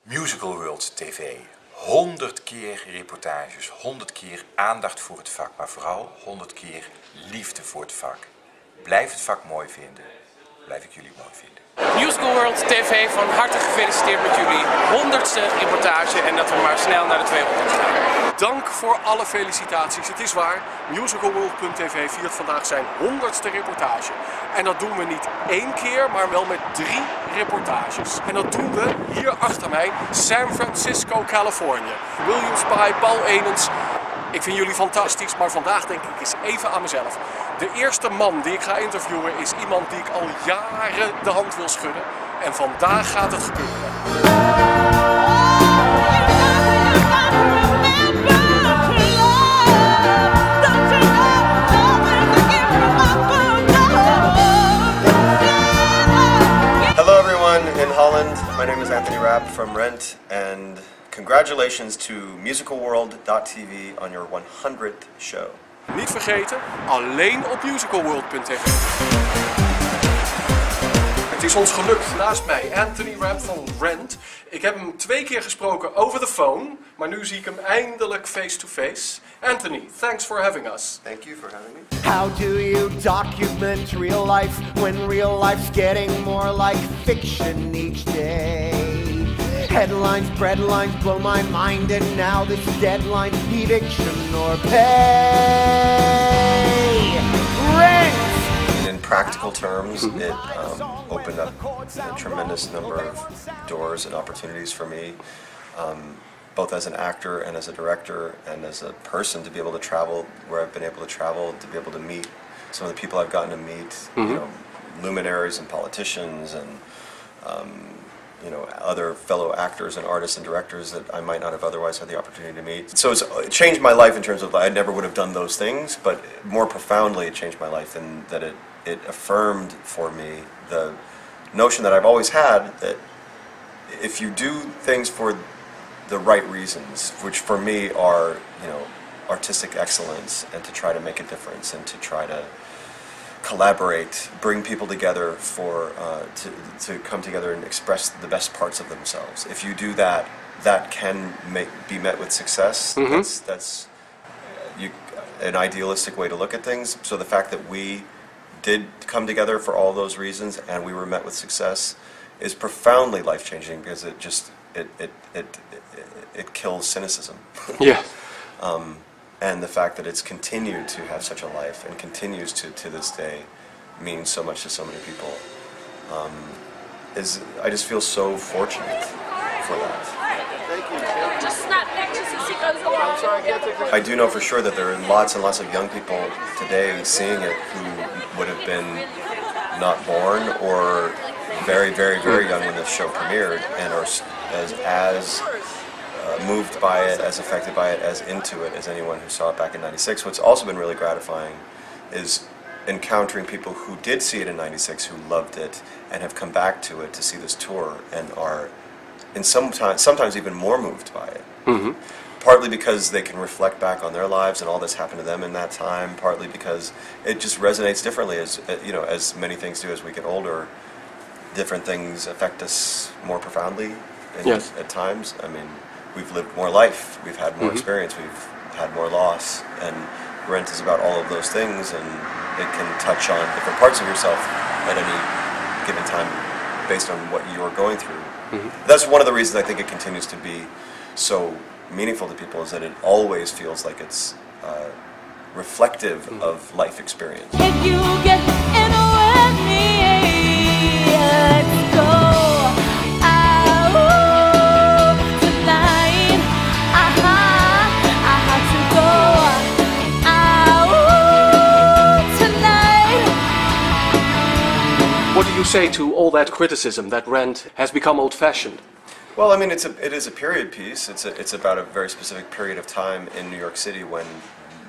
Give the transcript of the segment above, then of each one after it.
Musical World TV. 100 keer reportages, 100 keer aandacht voor het vak, maar vooral 100 keer liefde voor het vak. Blijf het vak mooi vinden. Blijf ik jullie mooi vinden. Musical World TV, van harte gefeliciteerd met jullie 100ste reportage en dat we maar snel naar de 200 gaan. Dank voor alle felicitaties. Het is waar, musicalworld.tv viert vandaag zijn 100ste reportage. En dat doen we niet 1 keer, maar wel met 3 reportages. En dat doen we hier achter mij, San Francisco, Californië. William Spy, Paul Enens. Ik vind jullie fantastisch, maar vandaag denk ik eens even aan mezelf. De eerste man die ik ga interviewen is iemand die ik al jaren de hand wil schudden. En vandaag gaat het gebeuren. Hello everyone in Holland, my name is Anthony Rapp from Rent, and congratulations to musicalworld.tv on your 100th show. Niet vergeten, alleen op musicalworld.tv. Het is ons gelukt. Naast mij Anthony Rapp van Rent. Ik heb hem 2 keer gesproken over de phone, maar nu zie ik hem eindelijk face-to-face. Anthony, thanks for having us. Thank you for having me. How do you document real life when real life's getting more like fiction each day? Headlines, breadlines blow my mind, and now this deadline, eviction or pay. Rent! In practical terms, it opened up a tremendous number of doors and opportunities for me, both as an actor and as a director and as a person, to be able to travel where I've been able to travel, to be able to meet some of the people I've gotten to meet, you know, luminaries and politicians and you know, other fellow actors and artists and directors that I might not have otherwise had the opportunity to meet. So it changed my life in terms of I never would have done those things, but more profoundly it changed my life in that it affirmed for me the notion that I've always had that if you do things for the right reasons, which for me are, you know, artistic excellence and to try to make a difference and to try to collaborate, bring people together for to come together and express the best parts of themselves. If you do that, that can be met with success. That's an idealistic way to look at things. So the fact that we did come together for all those reasons and we were met with success is profoundly life-changing because it kills cynicism. Yeah. And the fact that it's continued to have such a life and continues to this day means so much to so many people. I just feel so fortunate for that. Thank you. Just snap pictures as he goes along. I'm sorry, I can't take pictures. I do know for sure that there are lots and lots of young people today seeing it who would have been not born or very, very, very young when the show premiered and are as moved by it, as affected by it, as into it as anyone who saw it back in '96. What's also been really gratifying is encountering people who did see it in '96, who loved it, and have come back to it to see this tour, and are sometimes even more moved by it. Partly because they can reflect back on their lives and all that's happened to them in that time. Partly because it just resonates differently, as you know, as many things do as we get older. Different things affect us more profoundly. Yes. At times, I mean, we've lived more life, we've had more experience, we've had more loss, and Rent is about all of those things, and it can touch on different parts of yourself at any given time based on what you're going through. That's one of the reasons I think it continues to be so meaningful to people, is that it always feels like it's reflective of life experience. If you get in with me, let's go out tonight. I have to go out tonight. What do you say to all that criticism that Rent has become old-fashioned? Well, I mean, it is a period piece. It's about a very specific period of time in New York City when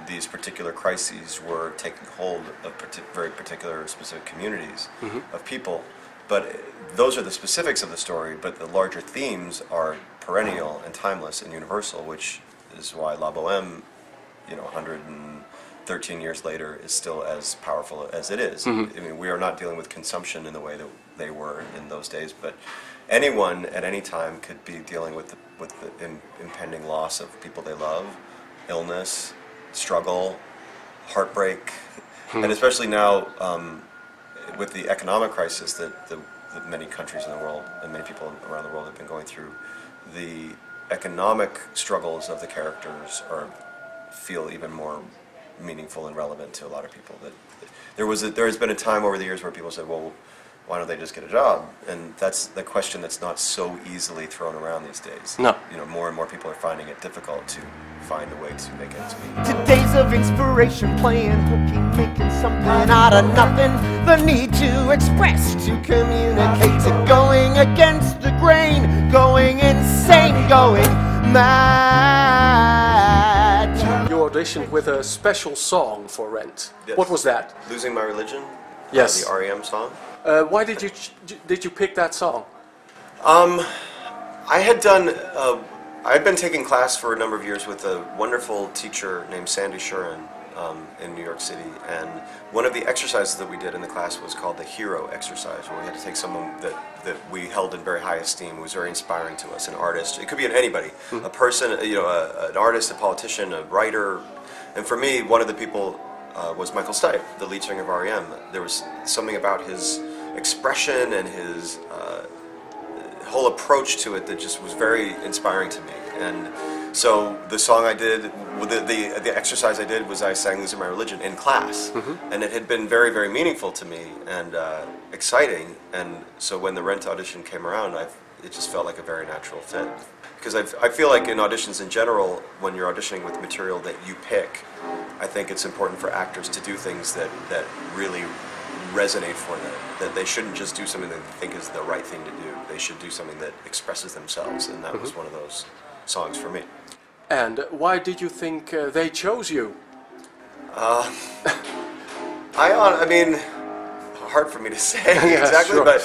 these particular crises were taking hold of very particular specific communities of people. But those are the specifics of the story, but the larger themes are perennial and timeless and universal, which is why La Boheme, you know, 13 years later is still as powerful as it is. I mean, we are not dealing with consumption in the way that they were in those days, but anyone at any time could be dealing with the impending loss of people they love, illness, struggle, heartbreak, and especially now with the economic crisis that many countries in the world and many people around the world have been going through, the economic struggles of the characters feel even more meaningful and relevant to a lot of people. That there has been a time over the years where people said, well, why don't they just get a job? And that's the question that's not so easily thrown around these days. No. You know, more and more people are finding it difficult to find a way to make ends meet. Today's of inspiration, playing hooky, making something out of nothing. The need to express, to communicate, to going against the grain, going insane, going mad. You auditioned with a special song for Rent. Yes. What was that? Losing My Religion? Yes. The REM song? Why did you pick that song? I had been taking class for a number of years with a wonderful teacher named Sandy Shurin in New York City, and one of the exercises that we did in the class was called the hero exercise, where we had to take someone that we held in very high esteem, who was very inspiring to us, an artist. It could be anybody, a person, an artist, a politician, a writer, and for me, one of the people was Michael Stipe, the lead singer of REM. There was something about his expression and his whole approach to it that just was very inspiring to me. And so the song I did, the exercise I did was I sang Losing My Religion in class. And it had been very, very meaningful to me and exciting. And so when the Rent audition came around, it just felt like a very natural fit. Because I feel like in auditions in general, when you're auditioning with material that you pick, I think it's important for actors to do things that really resonate for them. That they shouldn't just do something that they think is the right thing to do. They should do something that expresses themselves, and that was one of those songs for me. And why did you think they chose you? I mean, hard for me to say exactly, sure. but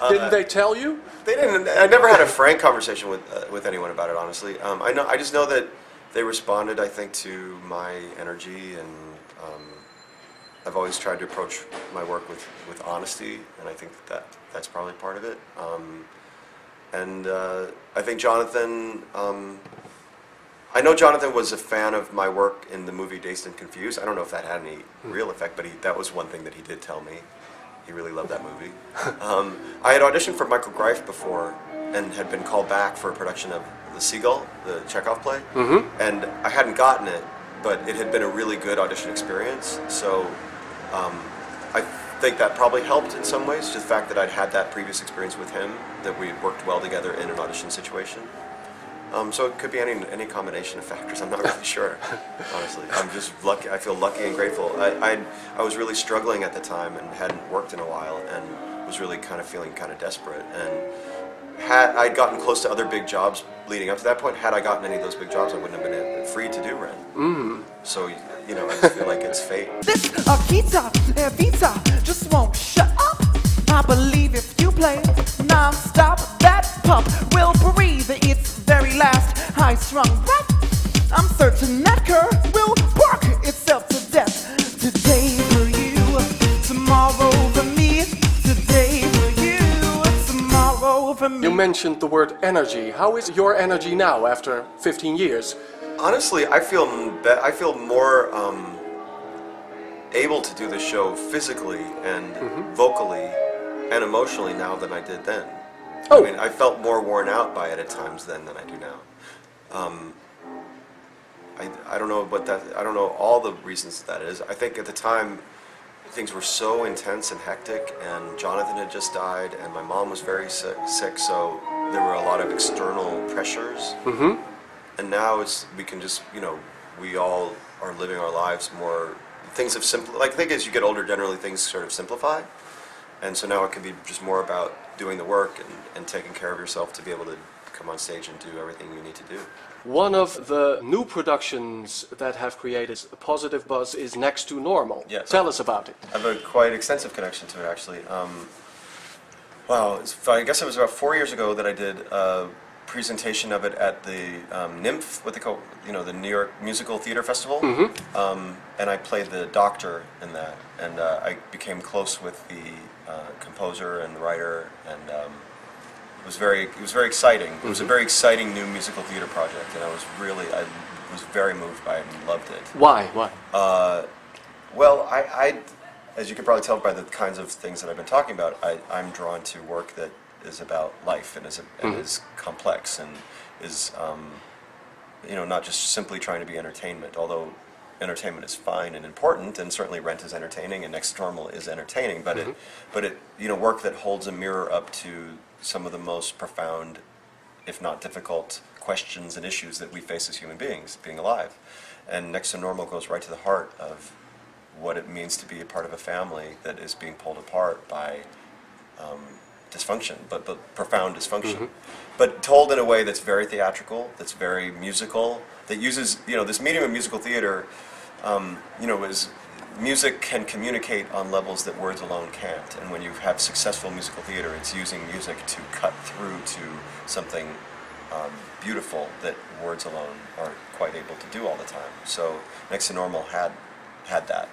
Didn't they tell you? they didn't. I never had a frank conversation with anyone about it, honestly. I just know that they responded, I think, to my energy, and I've always tried to approach my work with honesty, and I think that's probably part of it. I think Jonathan, I know Jonathan was a fan of my work in the movie Dazed and Confused. I don't know if that had any real effect, but that was one thing that he did tell me. He really loved that movie. I had auditioned for Michael Greif before and had been called back for a production of The Seagull, the Chekhov play, and I hadn't gotten it, but it had been a really good audition experience, so I think that probably helped in some ways, just the fact that I'd had that previous experience with him, that we worked well together in an audition situation. So it could be any combination of factors. I'm not really sure, honestly. I'm just lucky. I feel lucky and grateful. I was really struggling at the time and hadn't worked in a while, and was really kind of feeling kind of desperate. And had I gotten close to other big jobs leading up to that point, had I gotten any of those big jobs, I wouldn't have been free to do Rent. So I just feel like it's fate. This guitar, Vita, just won't shut up. I believe if you play non-stop, that pump will breathe its very last high-strung breath. I'm certain that curve will work itself to death. Today for you, tomorrow for me. Today for you, tomorrow for me. You mentioned the word energy. How is your energy now after 15 years? Honestly, I feel more able to do the show physically and vocally and emotionally now than I did then. I mean, I felt more worn out by it at times then than I do now. I don't know I don't know all the reasons that is. I think at the time things were so intense and hectic, and Jonathan had just died, and my mom was very sick, so there were a lot of external pressures. And now we can just, we all are living our lives more. Things have I think as you get older, generally things sort of simplify. And so now it can be just more about doing the work and taking care of yourself to be able to come on stage and do everything you need to do. One of the new productions that have created a positive buzz is Next to Normal. Yes. Tell us about it. I have a quite extensive connection to it, actually. Wow, I guess it was about 4 years ago that I did a presentation of it at the NYMF, what they call, the New York Musical Theater Festival, and I played the doctor in that, and I became close with the composer and the writer, and it was very exciting. It was a very exciting new musical theater project, and I was very moved by it and loved it. Why? Well, I as you can probably tell by the kinds of things that I've been talking about, I'm drawn to work that is about life and is complex and is not just simply trying to be entertainment, although entertainment is fine and important, and certainly Rent is entertaining and Next to Normal is entertaining, but it work that holds a mirror up to some of the most profound, if not difficult, questions and issues that we face as human beings, being alive. And Next to Normal goes right to the heart of what it means to be a part of a family that is being pulled apart by dysfunction, but profound dysfunction. But told in a way that's very theatrical, that's very musical, that uses, this medium of musical theater, is music can communicate on levels that words alone can't. And when you have successful musical theater, it's using music to cut through to something beautiful that words alone aren't quite able to do all the time. So Next to Normal had that.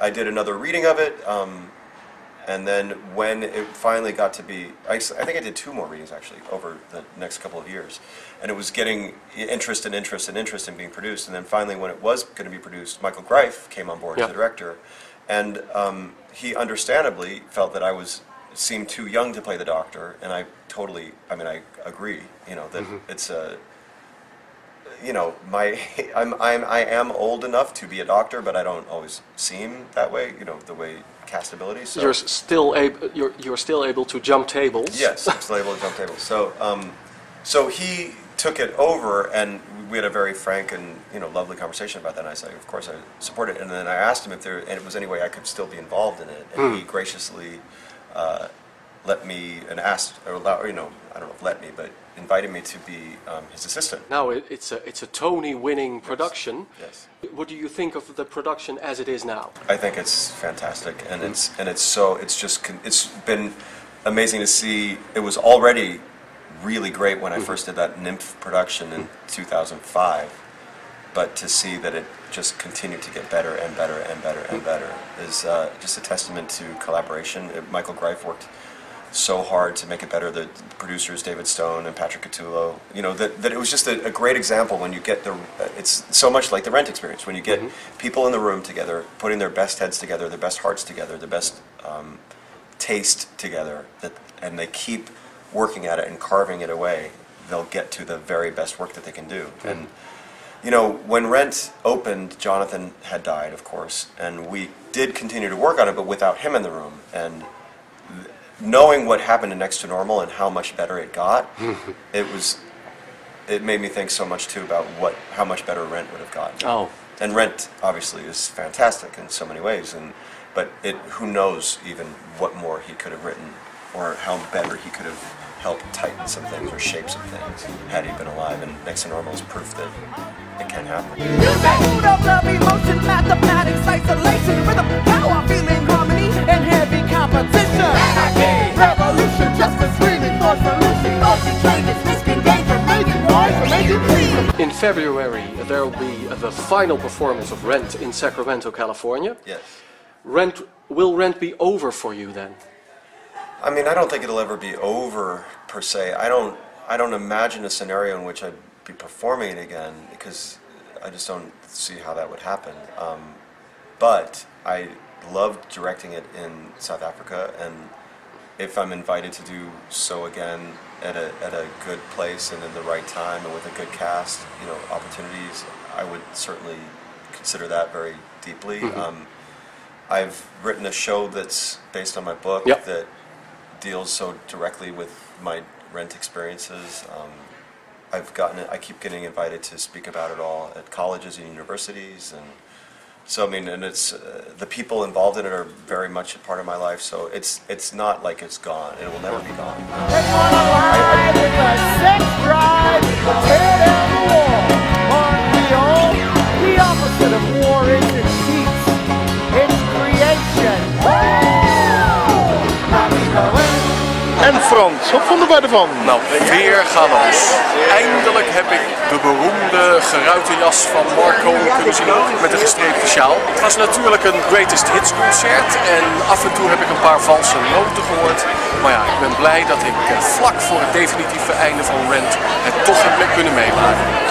I did another reading of it, and then when it finally got to be, I think I did 2 more readings actually over the next couple of years, and it was getting interest in being produced. And then finally, when it was going to be produced, Michael Greif came on board as the director, and he understandably felt that I seemed too young to play the Doctor, and I agree. That it's a. I am old enough to be a doctor, but I don't always seem that way. The way castability. So you're still able to jump tables. Yes, I'm still able to jump tables. So he took it over, and we had a very frank and lovely conversation about that. And I said, of course, I support it. And then I asked him if there was any way I could still be involved in it, and he graciously let me and asked, or allow, I don't know if let me, but invited me to be his assistant. Now it's a Tony-winning production. Yes. What do you think of the production as it is now? I think it's fantastic, and it's been amazing to see. It was already really great when I first did that NYMF production in 2005, but to see that it just continued to get better and better and better and better is just a testament to collaboration. Michael Greif worked so hard to make it better. The producers, David Stone and Patrick Catullo, that it was just a great example when you get it's so much like the Rent experience, when you get people in the room together, putting their best heads together, their best hearts together, their best taste together, and they keep working at it and carving it away, they'll get to the very best work that they can do. And when Rent opened, Jonathan had died, of course, and we did continue to work on it, but without him in the room. And knowing what happened in Next to Normal and how much better it got, it made me think so much too about how much better Rent would have gotten. Oh. And Rent obviously is fantastic in so many ways, but who knows even what more he could have written, or how better he could have helped tighten some things or shape some things had he been alive. And Next to Normal is proof that it can happen. Mood of love, emotion, mathematics, isolation, rhythm, power, feeling harmony, and heavy competition. Anarchy, revolution, justice, screaming for solution, motion changes, risking danger, making noise, making pleasing. In February, there will be the final performance of Rent in Sacramento, California. Yes. Will Rent be over for you then? I mean, I don't think it'll ever be over per se. I don't imagine a scenario in which I'd be performing it again, because I just don't see how that would happen. But I loved directing it in South Africa, and if I'm invited to do so again at a good place and in the right time and with a good cast, opportunities, I would certainly consider that very deeply. I've written a show that's based on my book that deals so directly with my Rent experiences. I keep getting invited to speak about it all at colleges and universities, and so and it's the people involved in it are very much a part of my life. So it's not like it's gone. It will never be gone. Sex drive, tear down the wall. Aren't we all? The opposite of war isn't peace, it's creation. Now we go in. en Frans. Wat vonden wij ervan? Nou, weer galoos. Eindelijk heb ik de beroemde geruite jas van Marco kunnen zien met een gestreepte sjaal. Het was natuurlijk een greatest hits concert en af en toe heb ik een paar valse noten gehoord. Maar ja, ik ben blij dat ik vlak voor het definitieve einde van Rent het toch heb kunnen meemaken.